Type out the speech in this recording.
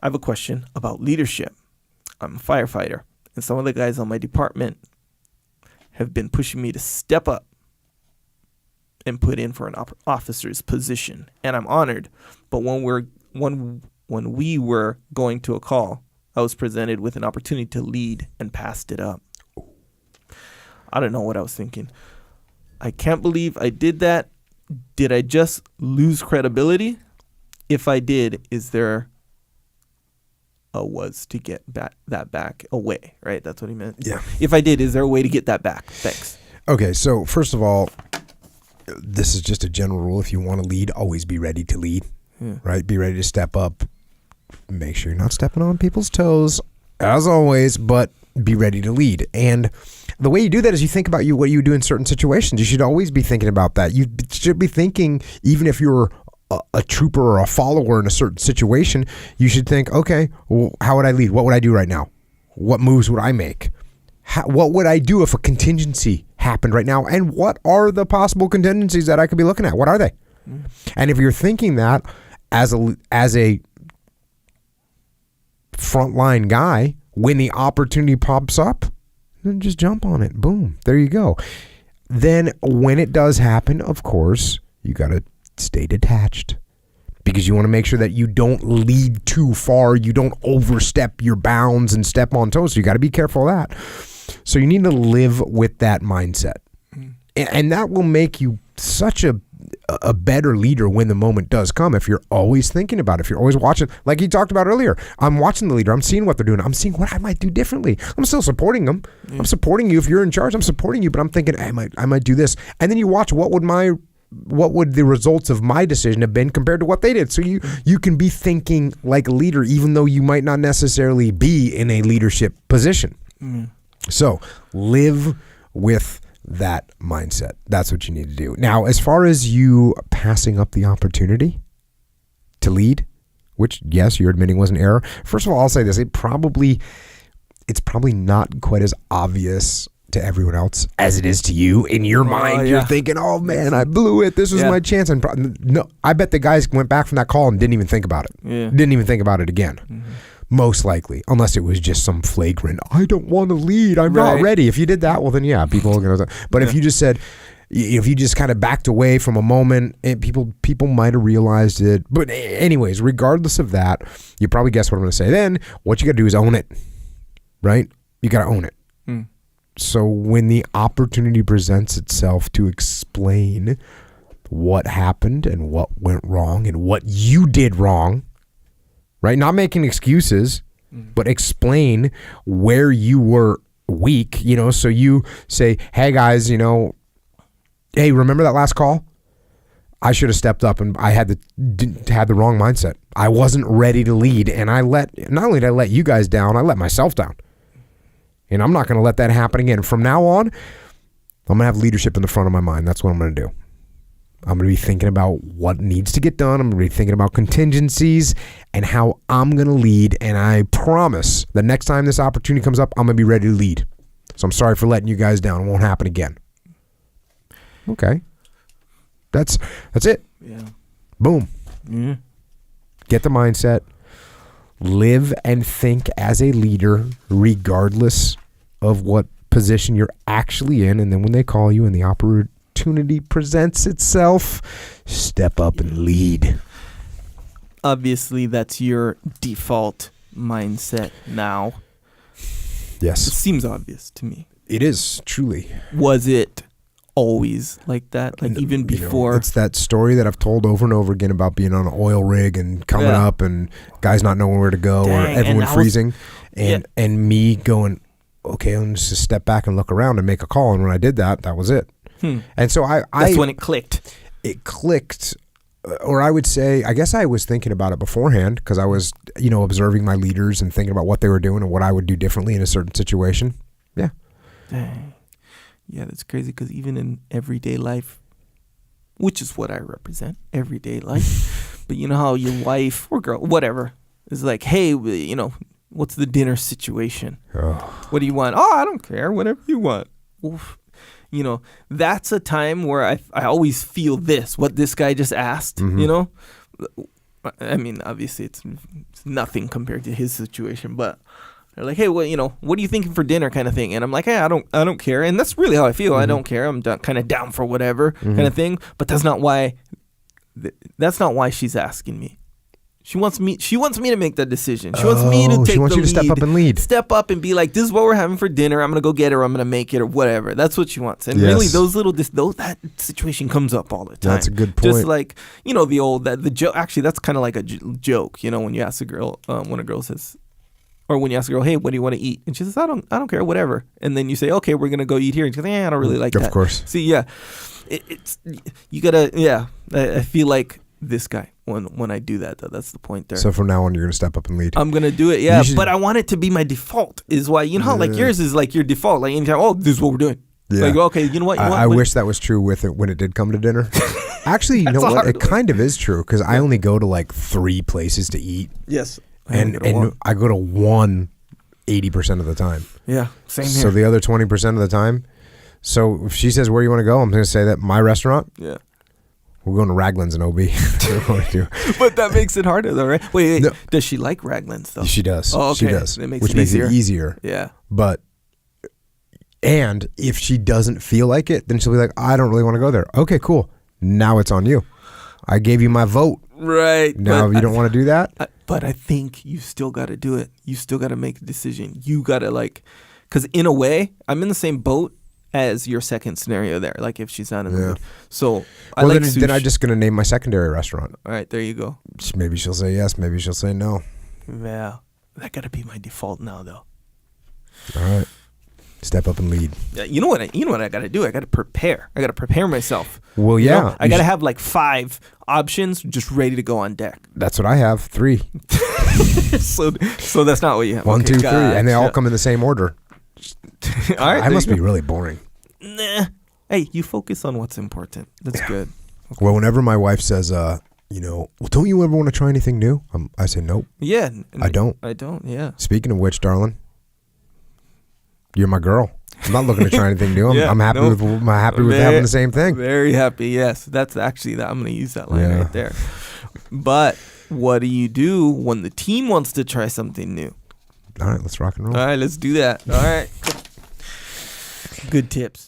have a question about leadership. I'm a firefighter, and some of the guys on my department have been pushing me to step up and put in for an officer's position, and I'm honored. But when we were going to a call, I was presented with an opportunity to lead and passed it up. I don't know what I was thinking. I can't believe I did that. Did I just lose credibility? If I did, is there a was to get that back away, right? That's what he meant. Yeah. If I did, is there a way to get that back? Thanks. Okay, so first of all, this is just a general rule. If you want to lead, always be ready to lead, right? Be ready to step up. Make sure you're not stepping on people's toes, as always, but be ready to lead. And the way you do that is you think about what you do in certain situations. You should always be thinking about that. You should be thinking, even if you're a trooper or a follower in a certain situation, you should think, okay, well, how would I lead? What would I do right now? What moves would I make? What would I do if a contingency happened right now? And what are the possible contingencies that I could be looking at? What are they? And if you're thinking that as a frontline guy, when the opportunity pops up, then just jump on it. Boom. There you go. Then when it does happen, of course, you got to stay detached, because you want to make sure that you don't lead too far. You don't overstep your bounds and step on toes. So you got to be careful of that. So you need to live with that mindset. And that will make you such a better leader when the moment does come. If you're always thinking about it, if you're always watching, like he talked about earlier, I'm watching the leader. I'm seeing what they're doing. I'm seeing what I might do differently. I'm still supporting them. I'm supporting you. If you're in charge, I'm supporting you, but I'm thinking, I might do this. And then you watch what would the results of my decision have been compared to what they did. So you can be thinking like a leader, even though you might not necessarily be in a leadership position. So live with that mindset. That's what you need to do. Now, as far as you passing up the opportunity to lead, which, yes, you're admitting was an error. First of all, I'll say this. It's probably not quite as obvious to everyone else as it is to you. In your mind, you're thinking, oh, man, I blew it. This was my chance. And no, I bet the guys went back from that call and didn't even think about it. Didn't even think about it again. Most likely, unless it was just some flagrant, I don't want to lead, I'm not ready. If you did that, well then people are going to, but if you just said, if you just kind of backed away from a moment, people might have realized it. But anyways, regardless of that, you probably guess what I'm going to say. Then what you got to do is own it, right? You got to own it. So when the opportunity presents itself to explain what happened and what went wrong and what you did wrong, right? Not making excuses, but explain where you were weak, so you say, hey guys, hey, remember that last call? I should have stepped up, and I had the wrong mindset. I wasn't ready to lead, and not only did I let you guys down, I let myself down. And I'm not going to let that happen again. From now on, I'm going to have leadership in the front of my mind. That's what I'm going to do. I'm going to be thinking about what needs to get done. I'm going to be thinking about contingencies and how I'm going to lead. And I promise the next time this opportunity comes up, I'm going to be ready to lead. So I'm sorry for letting you guys down. It won't happen again. Okay. That's it. Yeah. Boom. Get the mindset. Live and think as a leader, regardless of what position you're actually in. And then when they call you and the opportunity presents itself, step up and lead. Obviously, that's your default mindset now. Yes. It seems obvious to me. It is, truly. Was it always like that? Like even before? It's that story that I've told over and over again about being on an oil rig and coming up and guys not knowing where to go, or everyone freezing and me going, okay, I'm just step back and look around and make a call. And when I did that, that was it. And so that's when it clicked. It clicked, or I would say, I guess I was thinking about it beforehand, because I was, observing my leaders and thinking about what they were doing and what I would do differently in a certain situation. Yeah. Dang. Yeah, that's crazy, because even in everyday life, which is what I represent, everyday life, but you know how your wife or girl, whatever, is like, hey, what's the dinner situation? What do you want? Oh, I don't care, whatever you want. Oof. That's a time where I always feel what this guy just asked, I mean, obviously it's nothing compared to his situation, but they're like, hey, what are you thinking for dinner, kind of thing? And I'm like, hey, I don't care, and that's really how I feel. I don't care. I'm kind of down for whatever kind of thing. But that's not why. That's not why she's asking me. She wants me to make that decision. She wants me to take she wants the you to step up and lead. Step up and be like, this is what we're having for dinner. I'm gonna go get it, or I'm gonna make it, or whatever. That's what she wants. And really, that situation comes up all the time. That's a good point. Just like the joke. Actually, that's kind of like a joke. When you ask a girl, when a girl says. Or when you ask a girl, hey, what do you want to eat? And she says, I don't care, whatever. And then you say, okay, we're going to go eat here. And she goes, I don't really like that. Of course. See, yeah. You got to, I feel like this guy when I do that, though. That's the point there. So from now on, you're going to step up and lead. I'm going to do it, yeah. But I want it to be my default is why, how like yours is like your default. Like anytime, this is what we're doing. Yeah. Like, okay, you know what? I wish that was true with it when it did come to dinner. Actually, you know what? It kind of is true because I only go to like 3 places to eat. Yes. And I go to one 80% of the time. Yeah, same here. So the other 20% of the time. So if she says, where do you want to go? I'm going to say that my restaurant. Yeah. We're going to Raglan's in OB. But that makes it harder though, right? Wait. No. Does she like Raglan's though? She does. Oh, okay. She does. Which makes it easier. Yeah. And if she doesn't feel like it, then she'll be like, I don't really want to go there. Okay, cool. Now it's on you. I gave you my vote. Right. Now if you don't want to do that. But I think you still got to do it. You still got to make a decision. You got to because in a way, I'm in the same boat as your second scenario there. Like if she's not in the mood. So then I'm just going to name my secondary restaurant. All right, there you go. Maybe she'll say yes. Maybe she'll say no. Yeah. That got to be my default now though. All right. Step up and lead. You know what I got to do? I got to prepare. I got to prepare myself. Well, yeah. I got to have like 5 options just ready to go on deck. That's what I have. 3. So that's not what you have. 1, 2, 3, and they all come in the same order. All right. I must be really boring. Nah. Hey, you focus on what's important. That's good. Okay. Well, whenever my wife says, well, don't you ever want to try anything new? I say nope. Yeah. I don't. Yeah. Speaking of which, darling. You're my girl. I'm not looking to try anything new. I'm happy with having the same thing. Very happy. Yes, that's actually that. I'm going to use that line right there. But what do you do when the team wants to try something new? All right, let's rock and roll. All right, let's do that. All right. Good tips.